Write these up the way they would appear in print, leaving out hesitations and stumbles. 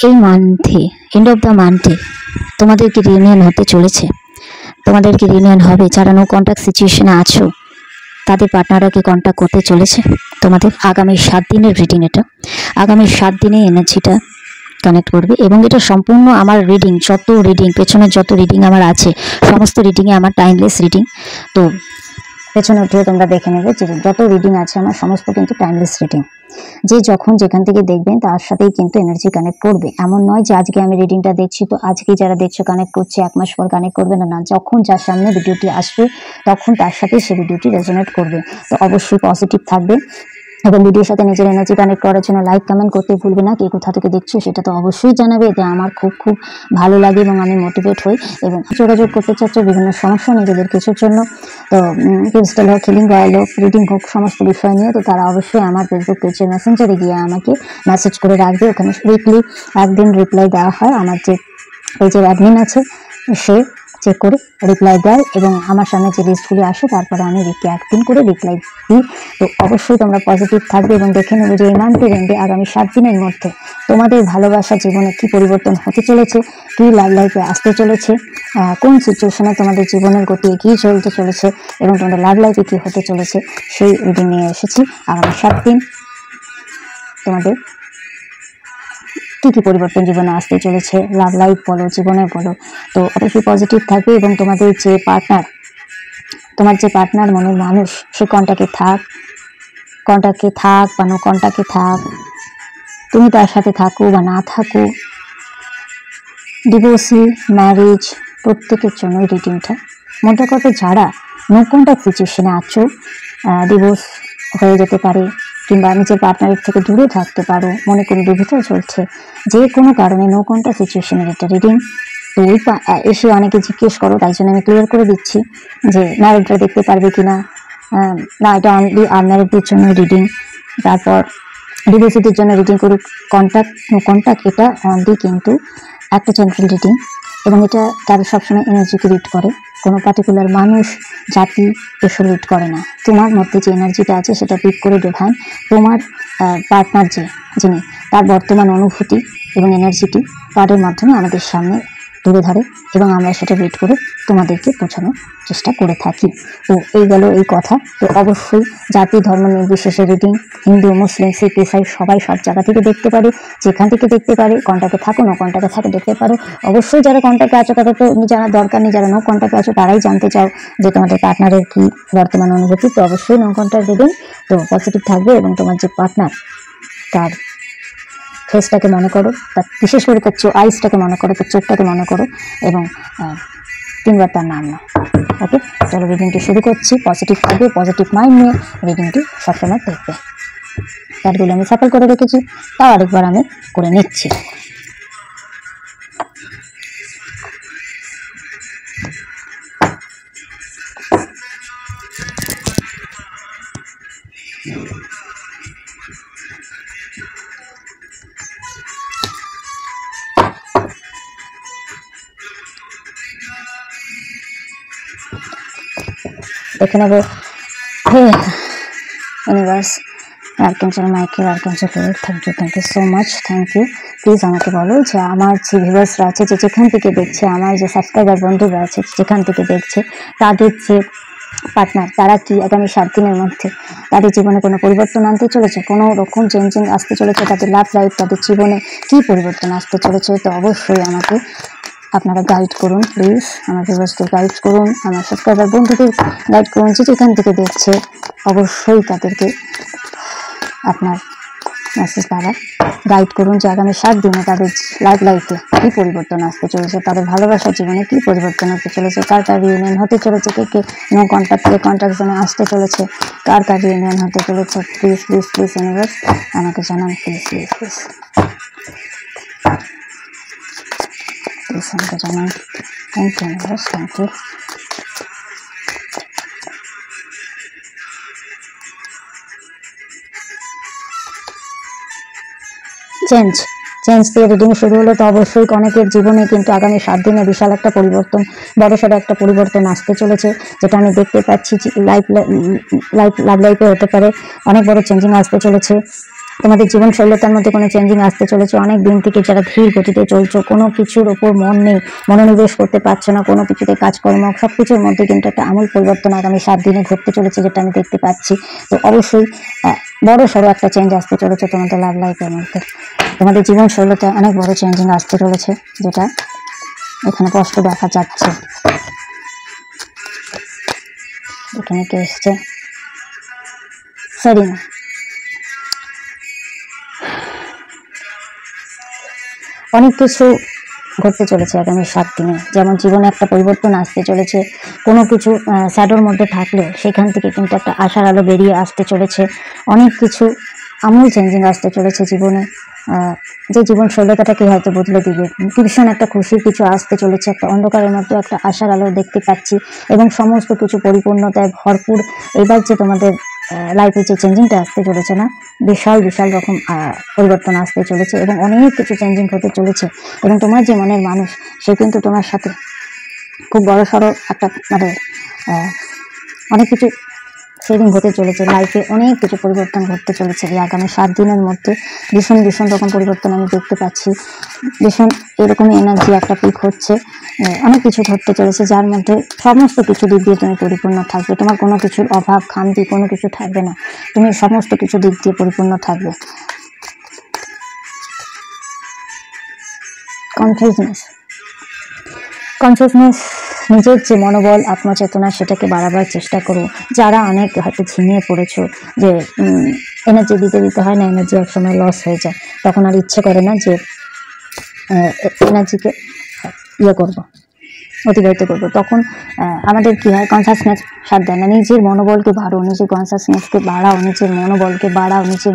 এই মান্থে, end of the মান্থে তোমাদেরকে reunion হতে চলেছে, তোমাদেরকে রিউনিয়ন হবে। যারা নো কন্ট্যাক্ট সিচুয়েশনে আছো তাদের পার্টনাররা কি কন্ট্যাক্ট করতে চলেছে তোমাদের। আগামী 7 দিনের রিডিং, এটা আগামী 7 দিনে এনার্জিটা কানেক্ট করবে। এবং এটা সম্পূর্ণ আমার রিডিং, যত রিডিং পেছনের যত রিডিং আমার আছে সমস্ত রিডিংয়ে আমার টাইমলেস রিডিং। তো পেছনে উঠে তোমরা দেখে নেবে যে যত রিডিং আছে আমার সমস্ত কিন্তু টাইমলেস রিডিং। যে যখন যেখান থেকে দেখবেন তার সাথেই কিন্তু এনার্জি কানেক্ট করবে। এমন নয় যে আজকে আমি রিডিংটা দেখছি তো আজকেই যারা দেখছো কানেক্ট করছে, 1 মাস পর কানেক্ট করবে না। যখন যার সামনে ভিডিওটি আসবে তখন তার সাথে সে ভিডিওটি রেজোনেট করবে। তো অবশ্যই পজিটিভ থাকবে এবং ভিডিওর সাথে নিজের এনার্জি কানেক্ট করার জন্য লাইক কমেন্ট করতে ভুলবে না। কে কোথা থেকে দেখছো সেটা তো অবশ্যই জানাবে, এতে আমার খুব খুব ভালো লাগে এবং আমি মোটিভেট হই। এবং যোগাযোগ করতে চাচ্ছ বিভিন্ন সমস্যা নিজেদের কিছুর জন্য, তো ক্রিস্টাল হোক, হিলিং অয়েল হোক, রিডিং হোক, সমস্ত বিষয় নিয়ে, তো তারা অবশ্যই আমার ফেসবুক পেজের মেসেঞ্জারে গিয়ে আমাকে মেসেজ করে রাখবে। ওখানে উইকলি একদিন রিপ্লাই দেওয়া হয়। আমার যে পেজের অ্যাডমিন আছে সে চেক করে রিপ্লাই দেয় এবং আমার সামনে যে লিস্টগুলি আসে তারপরে আমি উইকে একদিন করে রিপ্লাই দিই। তো অবশ্যই তোমরা পজিটিভ থাকবে এবং দেখে নেবে যে এই মান্থের এন্ডে আগামী 7 দিনের মধ্যে তোমাদের ভালোবাসা জীবনে কি পরিবর্তন হতে চলেছে, কি লাভ লাইফে আসতে চলেছে, কোন সিচুয়েশনে তোমাদের জীবনের গতি এগিয়ে চলতে চলেছে এবং তোমাদের লাভ লাইফে কি হতে চলেছে সেই রিডিং নিয়ে এসেছি। আগামী 7 দিন তোমাদের কি কি পরিবর্তন জীবনে আসতে চলেছে, লাভ লাইফ বলো, জীবনে বলো। তো অবশ্যই পজিটিভ থাকবে এবং তোমাদের যে পার্টনার, তোমার যে পার্টনার মনের মানুষ, সে কন্ট্যাক্টে থাক বা নো কন্ট্যাক্টে থাক, তুমি তার সাথে থাকো বা না থাকো, ডিভোর্সি, ম্যারেজ, প্রত্যেকের জন্য রিডিংটা। মোটা কথা যারা নো কন্ট্যাক্ট সিচুয়েশনে আছো, ডিভোর্স হয়ে যেতে পারে কিংবা নিজের পার্টনারের থেকে দূরে থাকতে পারো, মনে কোনো দুবিধা চলছে, যে কোনো কারণে নো কন্ট্যাক্ট সিচুয়েশনের একটা রিডিং। তো ওই এসে অনেকে জিজ্ঞেস করো, তাই জন্য আমি ক্লিয়ার করে দিচ্ছি যে ম্যারিডরা দেখতে পারবে কিনা। না, এটা অনলি আনম্যারিডদের জন্য রিডিং। তারপর ডিভোর্সিদের জন্য রিডিং করি। কন্ট্যাক্ট নো কন্ট্যাক্ট এটা অনলি কিন্তু একটা জেনারেল রিডিং এবং এটা তারা সবসময় এনার্জিকে রিড করে, কোনো পার্টিকুলার মানুষ, জাতি এসব রিড করে না। তোমার মধ্যে যে এনার্জিটা আছে সেটা রিড করে ডিভাইন তোমার পার্টনার যিনি, তার বর্তমান অনুভূতি এবং এনার্জিটি কার্ডের মাধ্যমে আমাদের সামনে তুলে ধরে এবং আমরা সেটা রিড করে তোমাদেরকে পৌঁছানোর চেষ্টা করে থাকি। তো এই গেল এই কথা। তো অবশ্যই জাতি ধর্ম নির্বিশেষে রিডিং, হিন্দু, মুসলিম, শিখ, ইসাই সবাই সব জায়গা থেকে দেখতে পারে, যেখান থেকে দেখতে পারে। কন্ট্যাক্টে থাকো, নো কন্ট্যাক্টে থাকো, দেখতে পারো। অবশ্যই যারা কন্ট্যাক্টে আছো তাদের তো জানার দরকার নেই, যারা নো কন্ট্যাক্টে আছো তারাই জানতে চাও যে তোমাদের পার্টনারের কি বর্তমান অনুভূতি। তো অবশ্যই নো কন্ট্যাক্ট রিডিং। তো পজিটিভ থাকবে এবং তোমার যে পার্টনার তার ফেসটাকে মনে করো, তার বিশেষ করে তার আইসটাকে মনে করো, তার চোখটাকে মনে করো এবং 3 বার তার নাম নাও। ওকে, চলো রিডিংটি শুরু করছি। পজিটিভ থাকবে, পজিটিভ মাইন্ড নিয়ে রিডিংটি সবসময় দেখবে। কার্ডগুলো আমি সাফল করে রেখেছি, তাও আরেকবার আমি করে নিচ্ছি। দেখে নেবো। Universe, archangel Michael, archangel Philip, thank you so much, thank you. Please আমাকে বলো যে আমার যে ভিউয়ার্সরা আছে, যে যেখান থেকে দেখছে, আমার যে সাবস্ক্রাইবার বন্ধুরা আছে যেখান থেকে দেখছে, তাদের যে পার্টনার তারা কি আগামী 7 দিনের মধ্যে তাদের জীবনে কোনো পরিবর্তন আনতে চলেছে, কোনো রকম চেঞ্জিং আসতে চলেছে, তাদের লাভ লাইফ, তাদের জীবনে কি পরিবর্তন আসতে চলেছে। তো অবশ্যই আমাকে আপনারা গাইড করুন প্লিজ, আমার ভিউয়ার্সদের গাইড করুন, আমার সাবস্ক্রাইবার বন্ধুদের গাইড করুন, যে যেখান থেকে দেখছে অবশ্যই তাদেরকে আপনার মেসেজ দ্বারা গাইড করুন যে আগামী 7 দিনে তাদের লাইফ লাইফে কী পরিবর্তন আসতে চলেছে, তাদের ভালোবাসার জীবনে কী পরিবর্তন হতে চলেছে, কার কার রিউনিয়ন হতে চলেছে, কে নো কন্ট্যাক্ট থেকে কন্ট্যাক্ট জোনে আসতে চলেছে, কার কার রিউনিয়ন হতে চলেছে। প্লিজ প্লিজ প্লিজ ইউনিভার্স আমাকে জানান, প্লিজ প্লিজ প্লিজ প্লিজ আমাকে জানান। Thank you universe, thank you. Change দিয়ে রিডিং শুরু হলো। তো অবশ্যই অনেকের জীবনে কিন্তু আগামী 7 দিনে বিশাল একটা পরিবর্তন, বড়সড় একটা পরিবর্তন আসতে চলেছে, যেটা আমি দেখতে পাচ্ছি। লাভ লাইফে হতে পারে অনেক বড় চেঞ্জিং আসতে চলেছে। তোমাদের জীবনশৈলতার মধ্যে কোনো চেঞ্জিং আসতে চলেছে। অনেক দিন থেকে যারা ধীর গতিতে চলছো, কোনো কিছুর ওপর মন নেই, মনোনিবেশ করতে পারছো না, কোনো কিছুতে কাজকর্ম সবকিছুর মধ্যে কিন্তু একটা আমূল পরিবর্তন আগামী 7 দিনে ঘটতে চলেছে, যেটা আমি দেখতে পাচ্ছি। তো অবশ্যই বড় সড়ো একটা চেঞ্জ আসতে চলেছে তোমাদের লাভ লাইফের মধ্যে। তোমাদের জীবনশৈলতায় অনেক বড় চেঞ্জিং আসতে চলেছে, যেটা এখানে স্পষ্ট দেখা যাচ্ছে। এখানে কে এসছে? সেরিনা। অনেক কিছু ঘটতে চলেছে আগামী 7 দিনে। যেমন জীবনে একটা পরিবর্তন আসতে চলেছে, কোনো কিছু স্যাডোর মধ্যে থাকলে সেখান থেকে কিন্তু একটা আশার আলো বেরিয়ে আসতে চলেছে। অনেক কিছু আমূল চেঞ্জিং আসতে চলেছে জীবনে, যে জীবনশৈলতাটাকে হয়তো বদলে দিবে। ভীষণ একটা খুশির কিছু আসতে চলেছে, একটা অন্ধকারের মধ্যে একটা আশার আলো দেখতে পাচ্ছি, এবং সমস্ত কিছু পরিপূর্ণতায় ভরপুর। এবার যে তোমাদের লাইফে যে চেঞ্জিংটা আসতে চলেছে না, বিশাল বিশাল রকম পরিবর্তন আসতে চলেছে, এবং অনেক কিছু চেঞ্জিং হতে চলেছে। এবং তোমার যে মনের মানুষ, সে কিন্তু তোমার সাথে খুব বড় সড়ো একটা মানে অনেক কিছু শেয়ারিং হতে চলেছে। লাইফে অনেক কিছু পরিবর্তন ঘটতে চলেছে এই আগামী 7 দিনের মধ্যে। ভীষণ ভীষণ রকম পরিবর্তন আমি দেখতে পাচ্ছি। ভীষণ এরকমই এনার্জি একটা পিক হচ্ছে। অনেক কিছু ঘটতে চলেছে, যার মধ্যে সমস্ত কিছু দিক দিয়ে তুমি পরিপূর্ণ থাকবে। তোমার কোনো কিছুর অভাব খামতি কোনো কিছু থাকবে না, তুমি সমস্ত কিছু দিক দিয়ে পরিপূর্ণ থাকবে। কনসিয়াসনেস, নিজের যে মনোবল আত্মচেতনা, সেটাকে বাড়াবার চেষ্টা করো। যারা অনেক হয়তো ঝিমিয়ে পড়েছো, যে এনার্জি দিতে দিতে হয় না, এনার্জি একসময় লস হয়ে যায়, তখন আর ইচ্ছে করে না যে এনার্জিকে করবো, অতিবাহিত করবো। তখন আমাদের কি হয়, কনসাসনেস সাথ দেয় না। নিজের মনোবলকে বাড়াও, নিজের কনসাসনেসকে বাড়াও, নিজের মনোবলকে বাড়াও, নিজের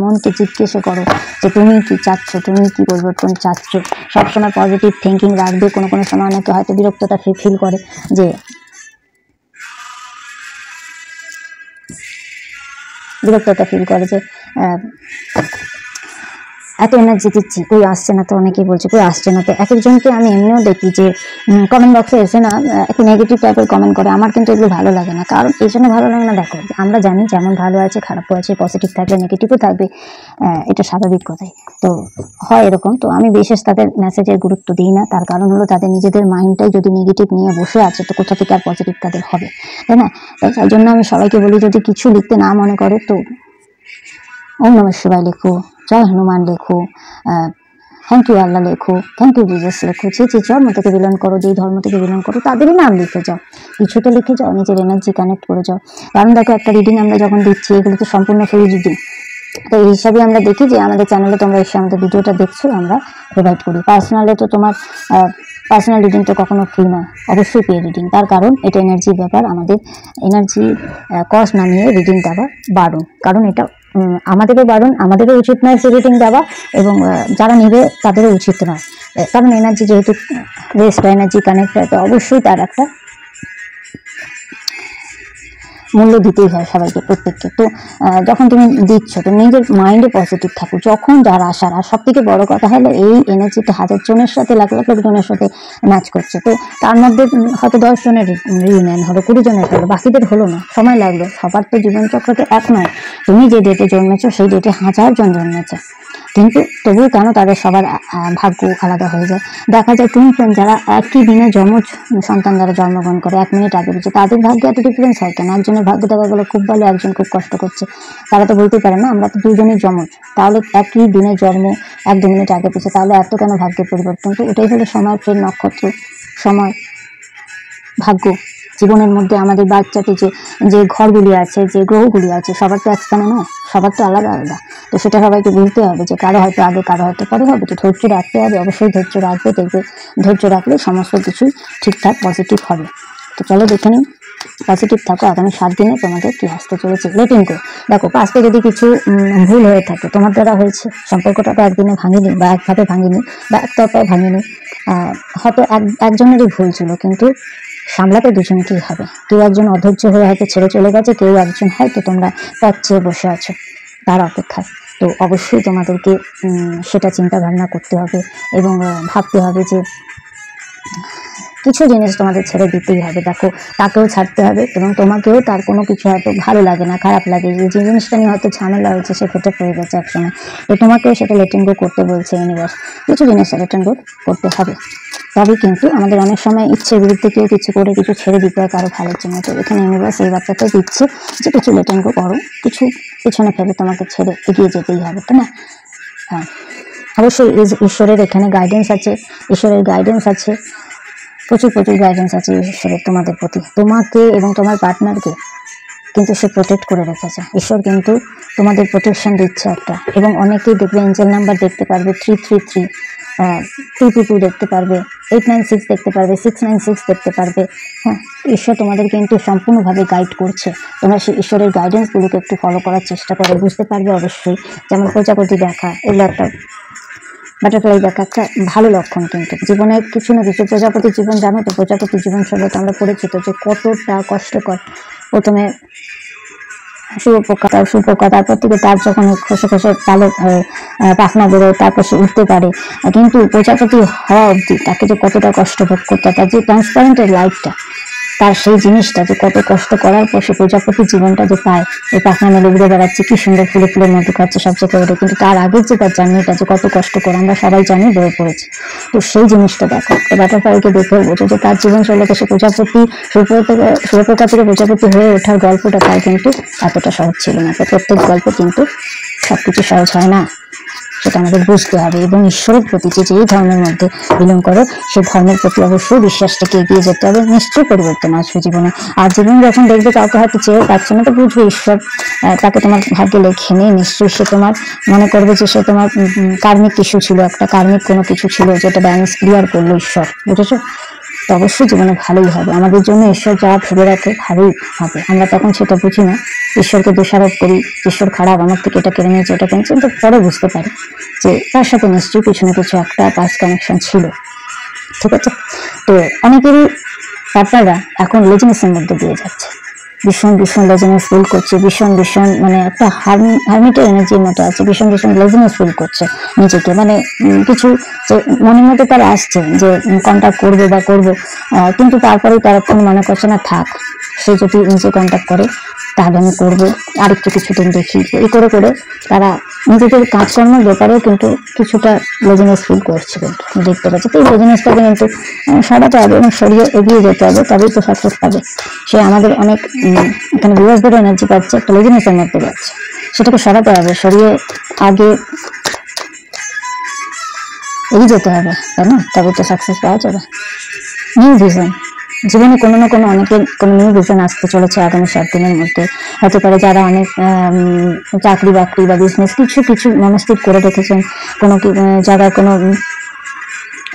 মনকে জিজ্ঞেস করো যে তুমি কি চাচ্ছ, তুমি কি পরিবর্তন চাচ্ছ। সবসময় পজিটিভ থিঙ্কিং রাখবে। কোনো কোনো সময় অনেকে হয়তো বিরক্ততা ফিল করে, যে এত এনার্জি দিচ্ছি, কই আসছে না তো। অনেকেই বলছে কই আসছে না তো। এক একজনকে আমি এমনিও দেখি যে কমেন্ট বক্সে এসে না একটু নেগেটিভ টাইপের কমেন্ট করে। আমার কিন্তু এগুলো ভালো লাগে না। কারণ এই জন্য ভালো লাগে না, দেখো আমরা জানি যেমন ভালো আছে খারাপও আছে, পজিটিভ থাকবে নেগেটিভও থাকবে, এটা স্বাভাবিক কথাই। তো হয় এরকম। তো আমি বিশেষ তাদের মেসেজের গুরুত্ব দিই না। তার কারণ হলো, তাদের নিজেদের মাইন্ডটাই যদি নেগেটিভ নিয়ে বসে আছে, তো কোথা থেকে আর পজিটিভ তাদের হবে, তাই না? তাই জন্য আমি সবাইকে বলি, যদি কিছু লিখতে না মনে করে তো ওম নমঃ শিবায় লেখো, জয় হনুমান লেখো, থ্যাংক ইউ আল্লাহ লেখো, থ্যাংক ইউ জিজাস লেখো। যে ধর্ম থেকে বিলং করো, যেই ধর্ম থেকে বিলং করো, তাদেরই নাম লিখে যাও, কিছু তো লিখে যাও, নিজের এনার্জি কানেক্ট করে যাও। কারণ দেখো, একটা রিডিং আমরা যখন দিচ্ছি, এগুলো তো সম্পূর্ণ ফ্রি রিডিং। তো এই হিসাবে আমরা দেখি যে আমাদের চ্যানেলে তোমরা এসে আমাদের ভিডিওটা দেখছো, আমরা প্রোভাইড করি। পার্সোনালে তো তোমার পার্সোনাল রিডিং তো কখনো ফ্রি নয়, অবশ্যই পে রিডিং। তার কারণ এটা এনার্জির ব্যাপার, আমাদের এনার্জি কস্ট নামিয়ে রিডিং দেওয়া বারণ। কারণ এটা আমাদেরও বারণ, আমাদেরও উচিত নয় সে রিডিং দেওয়া, এবং যারা নেবে তাদেরও উচিত নয়। কারণ এনার্জি যেহেতু ওয়েস্ট হয়, এনার্জি কানেক্ট হয়, তো অবশ্যই তার একটা মূল্য দিতেই হয় সবাইকে, প্রত্যেককে। তো যখন তুমি দিচ্ছ, তো নিজের মাইন্ডে পজিটিভ থাকো। যখন যার আসার, আর সব থেকে বড় কথা হলো, এই এনার্জিটা 1000 জনের সাথে, লাখ লাখ জনের সাথে ম্যাচ করছে। তো তার মধ্যে হয়তো 10 জনের রিউনিয়ন হলো, 20 জনের হলো, বাকিদের হলো না, সময় লাগলো। সবার তো জীবনচক্র তো এক নয়। তুমি যে ডেটে জন্মেছো, সেই ডেটে 1000 জন জন্মেছে, কিন্তু তবুও কেন তাদের সবার ভাগ্য আলাদা হয়ে যায়। দেখা যায় টুইন ফ্রেন্ড যারা একই দিনে যমজ সন্তান যারা জন্মগ্রহণ করে, 1 মিনিট আগে পেয়েছে, তাদের ভাগ্যে এত ডিফারেন্স হয় কেন? একজনের ভাগ্য দেখা গেলো খুব ভালো, একজন খুব কষ্ট করছে। তারা তো বলতে পারে না আমরা তো দুজনেই যমজ, তাহলে একই দিনে জন্ম, 1-2 মিনিট আগে পেয়েছে, তাহলে এত কেন ভাগ্যের পরিবর্তন? তো ওটাই হলো সময়ের ট্রেন, নক্ষত্র, সময়, ভাগ্য। জীবনের মধ্যে আমাদের বাচ্চাতে যে ঘরগুলি আছে, যে গ্রহগুলি আছে, সবার তো একস্থানে নয়, সবার তো আলাদা আলাদা। তো সেটা সবাইকে বুঝতে হবে যে কারো হয়তো আগে, কারো হয়তো পরে হবে। তো ধৈর্য রাখতে হবে, অবশ্যই ধৈর্য রাখবে। দেখবে ধৈর্য রাখলে সমস্ত কিছুই ঠিকঠাক পজিটিভ হবে। তো চলো দেখে নিই, পজিটিভ থাকো। আগামী 7 দিনে তোমাদের কি আসতে চলেছে। Letting go. দেখো, পাস্টে যদি কিছু ভুল হয়ে থাকে, তোমার দ্বারা হয়েছে, সম্পর্কটা তো একদিনে ভাঙিনি, বা একভাবে ভাঙিনি, বা একতরফায় ভাঙিনি। হয়তো একজনেরই ভুল ছিল, কিন্তু সামলাতে দুজনকেই হবে। কেউ একজন অধৈর্য হয়ে হয়তো ছেড়ে চলে গেছে, কেউ একজন হয়তো তোমরা পথ চেয়ে বসে আছো তার অপেক্ষায়। তো অবশ্যই তোমাদেরকে সেটা চিন্তা ভাবনা করতে হবে, এবং ভাবতে হবে যে কিছু জিনিস তোমাদের ছেড়ে দিতেই হবে। দেখো, তাকেও ছাড়তে হবে এবং তোমাকেও তার কোনো কিছু হয়তো ভালো লাগে না, খারাপ লাগে, যে জিনিসটা নিয়ে হয়তো ঝামেলা হয়েছে, সে ফেটে পড়ে গেছে একসময়, তো তোমাকেও সেটা লেটিং গো করতে বলছে ইউনিভার্স। কিছু জিনিস লেটিং গো করতে হবে। তবে কিন্তু আমাদের অনেক সময় ইচ্ছের বিরুদ্ধে কেউ কিছু করে কিছু ছেড়ে দিতে হয় কারো ভালোর জন্য। তো এখানে ইউনিভার্স এই বাচ্চাটা দিচ্ছে যে কিছু লেটিং গো করো, কিছু পিছনে ফেলে তোমাকে ছেড়ে এগিয়ে যেতেই হবে, তাই না? হ্যাঁ, অবশ্যই ঈশ্বরের এখানে গাইডেন্স আছে, ঈশ্বরের গাইডেন্স আছে, প্রচুর গাইডেন্স আছে ঈশ্বরের তোমাদের প্রতি, তোমাকে এবং তোমার পার্টনারকে কিন্তু সে প্রোটেক্ট করে রেখেছে। ঈশ্বর কিন্তু তোমাদের প্রোটেকশন দিচ্ছে একটা। এবং অনেকেই দেখবে এঞ্জেল নাম্বার দেখতে পারবে 333, 222 দেখতে পারবে, 896 দেখতে পারবে, 696 দেখতে পারবে। হ্যাঁ, ঈশ্বর তোমাদের কিন্তু সম্পূর্ণভাবে গাইড করছে। তোমরা সেই ঈশ্বরের গাইডেন্সগুলোকে একটু ফলো করার চেষ্টা করো, বুঝতে পারবে অবশ্যই। যেমন প্রজাপতি দেখা, এগুলো একটা বাটারফ্লাই দেখা একটা ভালো লক্ষণ। কিন্তু জীবনের কিছু না কিছু, প্রজাপতির জীবন জানো তো, প্রজাপতির জীবন সম্পর্কে আমরা পরিচিত যে কতটা কষ্টকর। প্রথমে শুয়োপোকা, তারপর থেকে তার যখন খসে পালক পাখনা বেরোয়, তারপর সে উঠতে পারে। কিন্তু প্রজাপতি হওয়া অবধি তাকে যে কতটা কষ্ট ভোগ করতে, তার যে ট্রান্সপারেন্টের লাইফটা, তার সেই জিনিসটা যে কত কষ্ট করার পর সে প্রজাপতির জীবনটা যে পায়, এই পাখনা মেলে ঘুরে বেড়াচ্ছে, কি সুন্দর ফুলে ফুলে মধু খাচ্ছে সব জায়গায় ওঠে, কিন্তু তার আগের যে তার জার্নিটা যে কত কষ্ট করে আমরা সবাই জানি, বয়ে পড়েছি। তো সেই জিনিসটা দেখো, বাটারফ্লাইকে দেখেও বোঝো যে তার জীবন শৈলীতে সে প্রজাপতি, শুয়োপোকা থেকে প্রজাপতি হয়ে ওঠার গল্পটা তার কিন্তু এতটা সহজ ছিল না। তো প্রত্যেক গল্প কিন্তু সবকিছু সহজ হয় না, সেটা আমাদের বুঝতে হবে। এবং ঈশ্বরের প্রতি যে যেই ধর্মের মধ্যে বিলং করো, সেই ধর্মের প্রতি অবশ্যই বিশ্বাসটাকে এগিয়ে যেতে হবে। নিশ্চয়ই পরিবর্তন আসবে জীবনে। আর জীবন যখন দেখবে কাউকে হয়তো চেয়ে পাচ্ছে না, তো বুঝবে ঈশ্বর তাকে তোমার ভাগ্যে লেখে নেই। নিশ্চয়ই সে তোমার মনে করবে যে সে তোমার কার্মিক কিছু ছিল, একটা কার্মিক কোনো কিছু ছিল যেটা ব্যালেন্স ক্লিয়ার করলো ঈশ্বর, বুঝেছো? তো অবশ্যই জীবনে ভালোই হবে। আমাদের জন্য ঈশ্বর যা ভেবে রাখে ভালোই হবে। আমরা তখন সেটা বুঝি না, ঈশ্বরকে দোষারোপ করি, ঈশ্বর খারাপ, আমার থেকে এটা কেড়ে নিয়েছে, ওটা কিনেছে। কিন্তু পরে বুঝতে পারি যে তার সাথে নিশ্চয়ই কিছু না কিছু একটা পাস কানেকশন ছিল, ঠিক আছে? তো অনেকেরই পার্টনাররা এখন লেজিনেসের মধ্যে দিয়ে যাচ্ছে, ভীষণ লেজিনেস ফিল করছে, ভীষণ মানে একটা হার্মিটের এনার্জির মতো আছে, ভীষণ লেজিনেস ফিল করছে নিজেকে। মানে কিছু মনের মধ্যে তার আসছে যে কন্ট্যাক্ট করবে বা করবো, কিন্তু তারপরেই তারা মনে করছে না, থাক, সে যদি নিজে কন্ট্যাক্ট করে তাহলে আমি করবো, আরেকটু কিছুদিন দেখি। এই করে তারা নিজেদের কাজকর্মের ব্যাপারেও কিন্তু কিছুটা লেজিনেস ফিল করছে, কিন্তু দেখতে পাচ্ছি। তো এই লেজিনেসটাকে কিন্তু সরাতে হবে এবং সরিয়ে এগিয়ে যেতে হবে, তবেই তো সাকসেস পাবে। সে আমাদের অনেক এখানে ভিউয়ার্সদের এনার্জি পাচ্ছে, একটা লেজিনেসের মধ্যে যাচ্ছে, সেটাকে সরাতে হবে, সরিয়ে আগে এগিয়ে যেতে হবে, তাই না? তবে তো সাকসেস পাওয়া যাবে। নিউ ভিশন, জীবনে কোনো না কোনো অনেকের কোনো নিউ ভিশন আসতে চলেছে আগামী 7 দিনের মধ্যে। হতে পারে যারা অনেক চাকরি বাকরি বা বিজনেস কিছু মনস্থির করে রেখেছেন, কোনো জায়গায় কোনো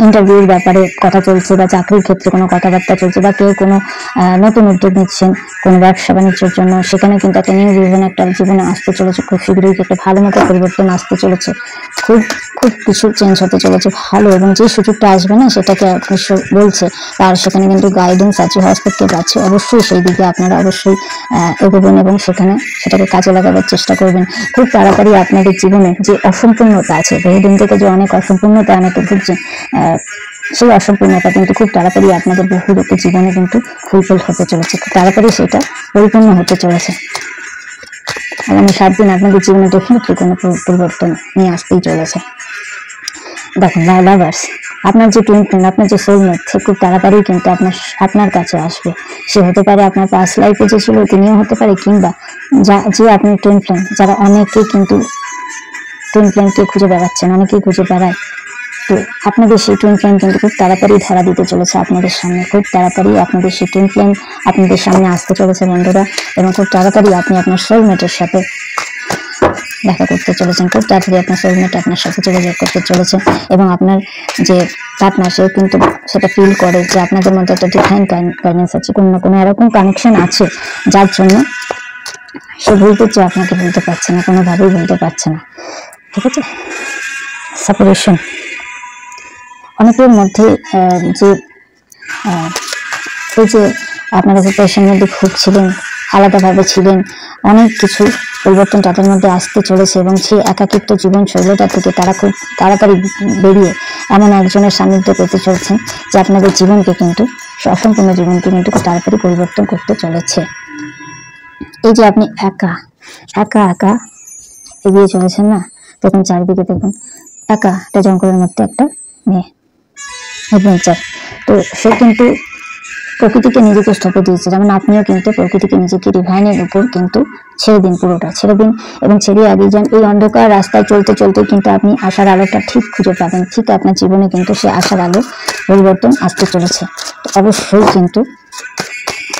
ইন্টারভিউর ব্যাপারে কথা চলছে, বা চাকরির ক্ষেত্রে কোনো কথাবার্তা চলছে, বা কেউ কোনো নতুন উদ্যোগ নিচ্ছেন কোনো ব্যবসা বাণিজ্যের জন্য, সেখানে কিন্তু একটা নিউ ভিশন একটা জীবনে আসতে চলেছে। খুব শীঘ্রই একটা ভালো মতো পরিবর্তন আসতে চলেছে, খুব কিছু চেঞ্জ হতে চলেছে ভালো। এবং যে সুযোগটা আসবে না, সেটাকে ঈশ্বর বলছে, আর সেখানে কিন্তু গাইডেন্স আছে, হস্তক্ষেপ আছে। অবশ্যই সেই দিকে আপনারা অবশ্যই এগোবেন এবং সেটাকে কাজে লাগাবার চেষ্টা করবেন। খুব তাড়াতাড়ি আপনাদের জীবনে যে অসম্পূর্ণতা আছে, বহুদিন থেকে যে অনেক অসম্পূর্ণতা অনেকে ভুগছেন, সেই অসম্পূর্ণতা কিন্তু খুব তাড়াতাড়ি আপনাদের বহু জীবনে কিন্তু ফুলফিল হতে চলেছে, খুব তাড়াতাড়ি সেটা পরিপূর্ণ হতে চলেছে। আগামী 7 দিন আপনাদের জীবনে ডেফিনেটলি কোনো পরিবর্তন নিয়ে আসতেই চলেছে। দেখুন লাভার্স, আপনার যে টুইন ফ্লেম, আপনার যে সোলমেট, সে খুব তাড়াতাড়ি কিন্তু আপনার কাছে আসবে। সে হতে পারে আপনার পাস্ট লাইফে যে ছিল তিনিও হতে পারে, কিংবা যে আপনার টুইন ফ্লেম, যারা অনেকেই কিন্তু টুইন ফ্লেমকে খুঁজে বেড়াচ্ছেন, অনেকেই খুঁজে বেড়ায়। তো আপনাদের সেই টুইন ফ্লেম কিন্তু খুব তাড়াতাড়ি ধরা দিতে চলেছে আপনাদের সামনে। খুব তাড়াতাড়ি আপনাদের সেই টুইন ফ্লেম আপনাদের সামনে আসতে চলেছে বন্ধুরা, এবং খুব তাড়াতাড়ি আপনি আপনার সোলমেটের সাথে দেখা করতে চলেছেন। খুব তাড়াতাড়ি আপনার সোলমেট আপনার সাথে যোগাযোগ করতে চলেছে, এবং আপনার যে পার্টনার, সে কিন্তু সেটা ফিল করে যে আপনাদের মধ্যে একটা ডিফাইন গাইডেন্স আছে, কোনো না কোনো এরকম কানেকশন আছে, যার জন্য সে ভুলতে চেয়ে আপনাকে ভুলতে পারছে না, কোনোভাবেই ভুলতে পারছে না, ঠিক আছে? সেপারেশন, অনেকের মধ্যে যে এই যে আপনারা সেপারেশনের মধ্যে ভুগছিলেন, আলাদাভাবে ছিলেন, অনেক কিছু পরিবর্তন তাদের মধ্যে আসতে চলেছে, এবং সেই একাকিত্ব জীবন শৈলীটা থেকে তারা খুব তাড়াতাড়ি বেরিয়ে এমন একজনের সান্নিধ্য পেতে চলছেন যে আপনাদের জীবনকে কিন্তু অসম্পূর্ণ জীবনকে কিন্তু খুব তাড়াতাড়ি পরিবর্তন করতে চলেছে। এই যে আপনি একা একা একা এগিয়ে চলেছেন না, দেখুন চারিদিকে দেখুন একা একটা জঙ্গলের মধ্যে একটা মেয়ে অ্যাডভেঞ্চার। তো সে কিন্তু প্রকৃতিকে নিজেকে স্থপে দিয়েছে, যেমন আপনিও কিন্তু প্রকৃতিকে নিজেকে ডিভাইনের উপর কিন্তু ছেড়ে দিন, পুরোটা ছেড়ে দিন এবং ছেড়ে এগিয়ে যান। এই অন্ধকার রাস্তায় চলতে চলতে কিন্তু আপনি আশার আলোটা ঠিক খুঁজে পাবেন। ঠিক আপনার জীবনে কিন্তু সে আশার আলো পরিবর্তন আসতে চলেছে। অবশ্যই কিন্তু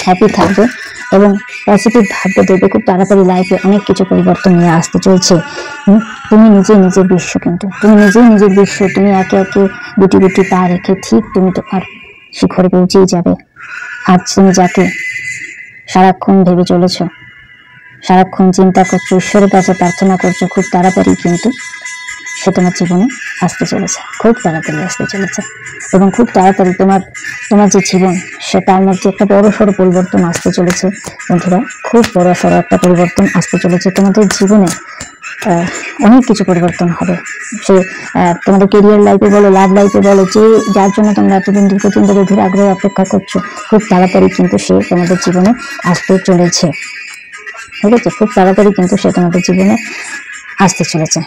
হ্যাপি থাকবে এবং পজিটিভ ভাববে, দেখবে খুব তাড়াতাড়ি লাইফে অনেক কিছু পরিবর্তন নিয়ে আসতে চলছে। তুমি নিজেই নিজের বিশ্ব, কিন্তু তুমি নিজেই নিজের বিশ্ব। তুমি একে একে গুটি গুটি পা রেখে ঠিক তুমি তোমার শিখরে পৌঁছেই যাবে। আজ তুমি যাকে সারাক্ষণ ভেবে চলেছ, সারাক্ষণ চিন্তা করছো, ঈশ্বরের কাছে প্রার্থনা করছো, খুব তাড়াতাড়ি কিন্তু সে তোমার জীবনে আসতে চলেছে, খুব তাড়াতাড়ি আসতে চলেছে এবং খুব তাড়াতাড়ি তোমার যে জীবন সে তার মধ্যে একটা বড় সড়ো পরিবর্তন আসতে চলেছে। বন্ধুরা, খুব বড় সড়ো একটা পরিবর্তন আসতে চলেছে তোমাদের জীবনে। অনেক কিছু পরিবর্তন হবে। সে তোমাদের কেরিয়ার লাইফে বলো, লাভ লাইফে বলো, যে যার জন্য তোমরা এতদিন দীর্ঘদিন ধরে ধীরে আগ্রহে অপেক্ষা করছো, খুব তাড়াতাড়ি কিন্তু সে তোমাদের জীবনে আসতে চলেছে। ঠিক আছে, খুব তাড়াতাড়ি কিন্তু সে তোমাদের জীবনে আসতে চলেছে।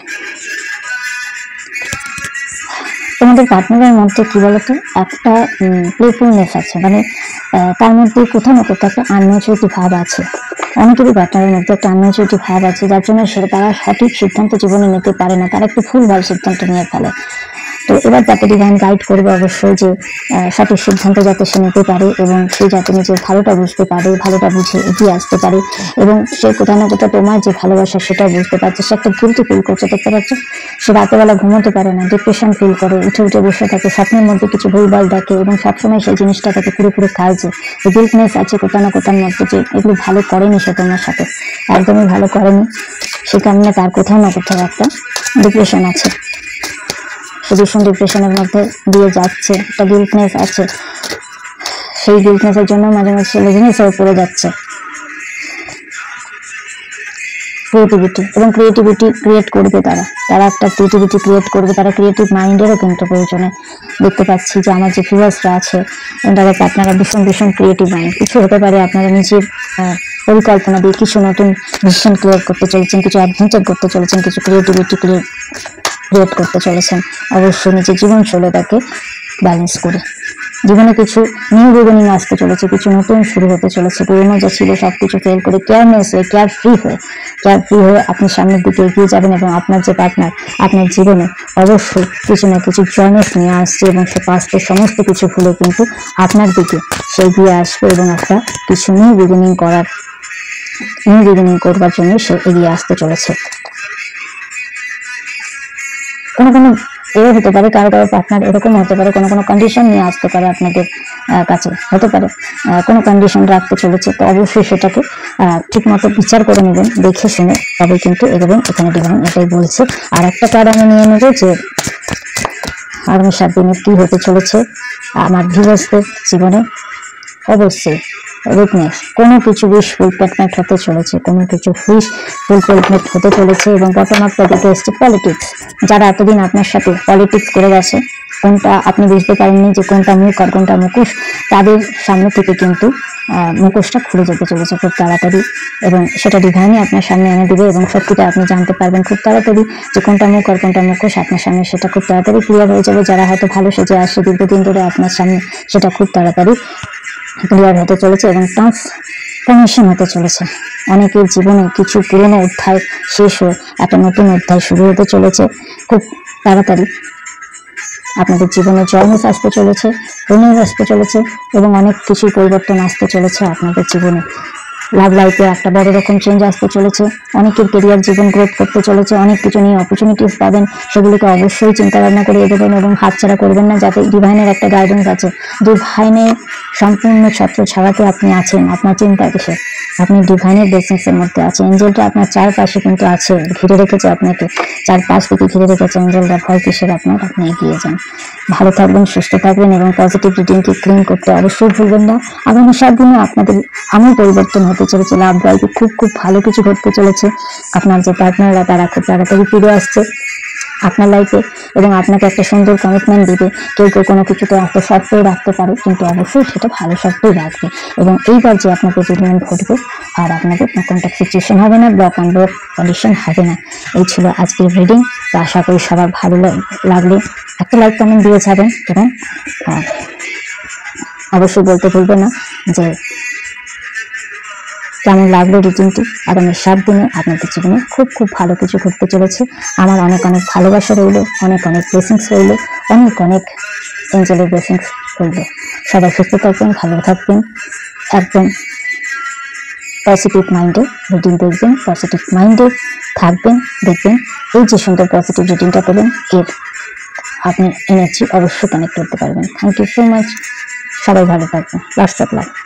তোমাদের পার্টনারের মধ্যে কি বলতো একটা প্লেফুলনেস আছে, মানে তার মধ্যে কোথাও না কোথাও একটা আনম্যাচুরিটি ভাব আছে। অনেকেরই পার্টনারের মধ্যে একটা আনম্যাচুরিটি ভাব আছে, যার জন্য তারা সঠিক সিদ্ধান্ত জীবনে নিতে পারে না, তারা একটু ভুলভাল সিদ্ধান্ত নিয়ে ফেলে। তো এবার তাকে ডিভাইন গাইড করবে অবশ্যই যে সঠিক সিদ্ধান্ত যাতে সে নিতে পারে এবং সে যাতে নিজের ভালোটা বুঝতে পারে, ভালোটা বুঝে এগিয়ে আসতে পারে এবং সে কোথাও না কোথাও তোমার যে ভালোবাসা সেটা বুঝতে পারছে। সে একটা গিল্টি ফিল করছে, দেখতে পাচ্ছ, সে রাতেবেলা ঘুমোতে পারে না, ডিপ্রেশন ফিল করে, উঠে উঠে বসে থাকে, স্বপ্নের মধ্যে কিছু ভুলভাল দেখে এবং সবসময় সেই জিনিসটা তাকে পুরোপুরি খাইছে। গিল্টনেস আছে কোথাও না কোথাও মধ্যে যে এগুলো ভালো করেনি, সে তোমার সাথে একদমই ভালো করেনি, সে কারণে তার কোথাও না কোথাও একটা ডিপ্রেশন আছে, সে ভীষণ ডিপ্রেশনের মধ্যে দিয়ে যাচ্ছে, একটা গিল্টনেস আছে। সেই গিল্টনেসের জন্য মাঝে মাঝে সে লেজিনেসেও পড়ে যাচ্ছে। ক্রিয়েটিভিটি এবং ক্রিয়েটিভিটি ক্রিয়েট করবে, তারা একটা ক্রিয়েটিভিটি ক্রিয়েট করবে, তারা ক্রিয়েটিভ মাইন্ডেরও কিন্তু প্রয়োজনে দেখতে পাচ্ছি যে আমার যে ভিউয়ার্সরা আছে তাদের আপনারা ভীষণ ভীষণ ক্রিয়েটিভ মাইন্ড। কিছু হতে পারে আপনারা নিজের পরিকল্পনা দিয়ে কিছু নতুন ডিসিশন ক্রিয়েট করতে চলেছেন, কিছু অ্যাডভেঞ্চার করতে চলেছেন, কিছু ক্রিয়েটিভিটি ক্রিয়েট করতে চলেছেন। অবশ্যই নিজের জীবনশৈলীটাকে ব্যালেন্স করে জীবনে কিছু নিউ বিগিনিং আসতে চলেছে, কিছু নতুন শুরু হতে চলেছে। পুরোনো যা ছিল সবকিছু ফেল করে কেয়ারনেস হয়ে কেয়ার ফ্রি হয়ে আপনি সামনের দিকে এগিয়ে যাবেন এবং আপনার যে পার্টনার আপনার জীবনে অবশ্যই কিছু না কিছু জয়নেস নিয়ে আসছে এবং সে পাস্টের সমস্ত কিছু ভুলে কিন্তু আপনার দিকে সে এগিয়ে আসবে এবং একটা কিছু নিউ বিগিনিং করবার জন্য সে এগিয়ে আসতে চলেছে। কোনো এও হতে পারে, কারো পার্টনার এরকম হতে পারে, কোনো কন্ডিশন নিয়ে আসতে পারে আপনাদের কাছে, হতে পারে কোনো কন্ডিশন রাখতে চলেছে। তো অবশ্যই সেটাকে ঠিক মতো বিচার করে নেবেন, দেখে শুনে তবে কিন্তু এগোবেন, এখানে ডিভাইন এটাই বলছে। আর একটা কার্ড আমি নিয়ে নেব যে আগামী 7 দিনে কি হতে চলেছে আমার ভিউয়ার্সদের জীবনে। অবশ্যই উইকনেস, কোনো কিছু উইশ ফুলফিলমেন্ট হতে চলেছে, কোনো কিছু উইশ ফুলফিলমেন্ট হতে চলেছে এবং বটম অফ দ্য দিকে এসছে পলিটিক্স। যারা এতদিন আপনার সাথে পলিটিক্স করে গেছে, কোনটা আপনি বুঝতে পারেননি যে কোনটা মুখ আর কোনটা মুখোশ, তাদের সামনে থেকে কিন্তু মুখোশটা খুলে যেতে চলেছে খুব তাড়াতাড়ি এবং সেটা ডিভাইনই আপনার সামনে এনে দিবে এবং সত্যিটা আপনি জানতে পারবেন খুব তাড়াতাড়ি যে কোনটা মুখ আর কোনটা মুখোশ আপনার সামনে, সেটা খুব তাড়াতাড়ি ক্লিয়ার হয়ে যাবে। যারা হয়তো ভালো সেজে আসছে দীর্ঘদিন ধরে আপনার সামনে, সেটা খুব তাড়াতাড়ি ক্লিয়ার হতে চলেছে এবং ট্রান্সফরমেশন হতে চলেছে। অনেকের জীবনে কিছু পুরনো অধ্যায় শেষ হয়ে একটা নতুন অধ্যায় শুরু হতে চলেছে খুব তাড়াতাড়ি। আপনাদের জীবনে জয়নেস আসতে চলেছে, প্রণয় আসতে চলেছে এবং অনেক কিছু পরিবর্তন আসতে চলেছে আপনাদের জীবনে। লাভ লাইফে একটা বড় রকম চেঞ্জ আসতে চলেছে, অনেকের কেরিয়ার জীবন গ্রোথ করতে চলেছে, অনেক কিছু নিয়ে অপরচুনিটিস পাবেন, সেগুলিকে অবশ্যই চিন্তা ভাবনা করে এগোবেন এবং হাতছাড়া করবেন না। যাতে ডিভাইনের একটা গাইডেন্স আছে, ডিভাইনের সম্পূর্ণ ছত্র ছাড়াতে আপনি আছেন, আপনার চিন্তা কিসে, আপনি ডিভাইনের ব্লেসিংসের মধ্যে আছে। এঞ্জেলটা আপনার চারপাশে কিন্তু আছে, ঘিরে রেখেছে আপনাকে, চারপাশ থেকে ঘিরে রেখেছে এঞ্জেলরা। ভয় কিসের আপনার, আপনি এগিয়ে যান, ভালো থাকবেন, সুস্থ থাকবেন এবং পজিটিভ রিডিংকে ক্লিন করতে অবশ্যই ভুলবেন না। আগামী 7 দিনে আপনাদের আমূল পরিবর্তন হতে চলেছে, লাভ লাইফে খুব ভালো কিছু ঘটতে চলেছে। আপনার যে পার্টনাররা তারা খুব তাড়াতাড়ি ফিরে আসছে আপনার লাইফে এবং আপনাকে একটা সুন্দর কমিটমেন্ট দিবে। কেউ কেউ কোনো কিছুতে একটা শর্তও রাখতে পারে, কিন্তু অবশ্যই সেটা ভালো শর্তই রাখবে। এবং এইবার যে আপনাদের রিউনিয়ন ঘটবে আর আপনাদের কন্ট্যাক্ট সিচুয়েশন হবে না, ব্লক আনব্লক কন্ডিশন হবে না। এই ছিল আজকের রিডিং। তো আশা করি সবার ভালো লাগলে একটা লাইক কমেন্ট দিয়ে যাবেন এবং অবশ্যই বলতে ভুলবেন না যে কেমন লাগলো রিডিংটি। আগামী 7 দিনে আপনাদের জীবনে খুব খুব ভালো কিছু ঘটতে চলেছে। আমার অনেক অনেক ভালোবাসা রইল, অনেক অনেক ব্লেসিংস রইল, অনেক অনেক এঞ্জেলের ব্লেসিংস রইল। সবাই সুস্থ থাকবেন, ভালো থাকবেন, একদম পজিটিভ মাইন্ডে রিডিং দেখবেন, পজিটিভ মাইন্ডে থাকবেন। দেখবেন এই যে সুন্দর পজিটিভ রিডিংটা পেলেন, এর আপনি এনার্জি অবশ্যই কানেক্ট করতে পারবেন। Thank you so much. সবাই ভালো থাকবেন। Last of life.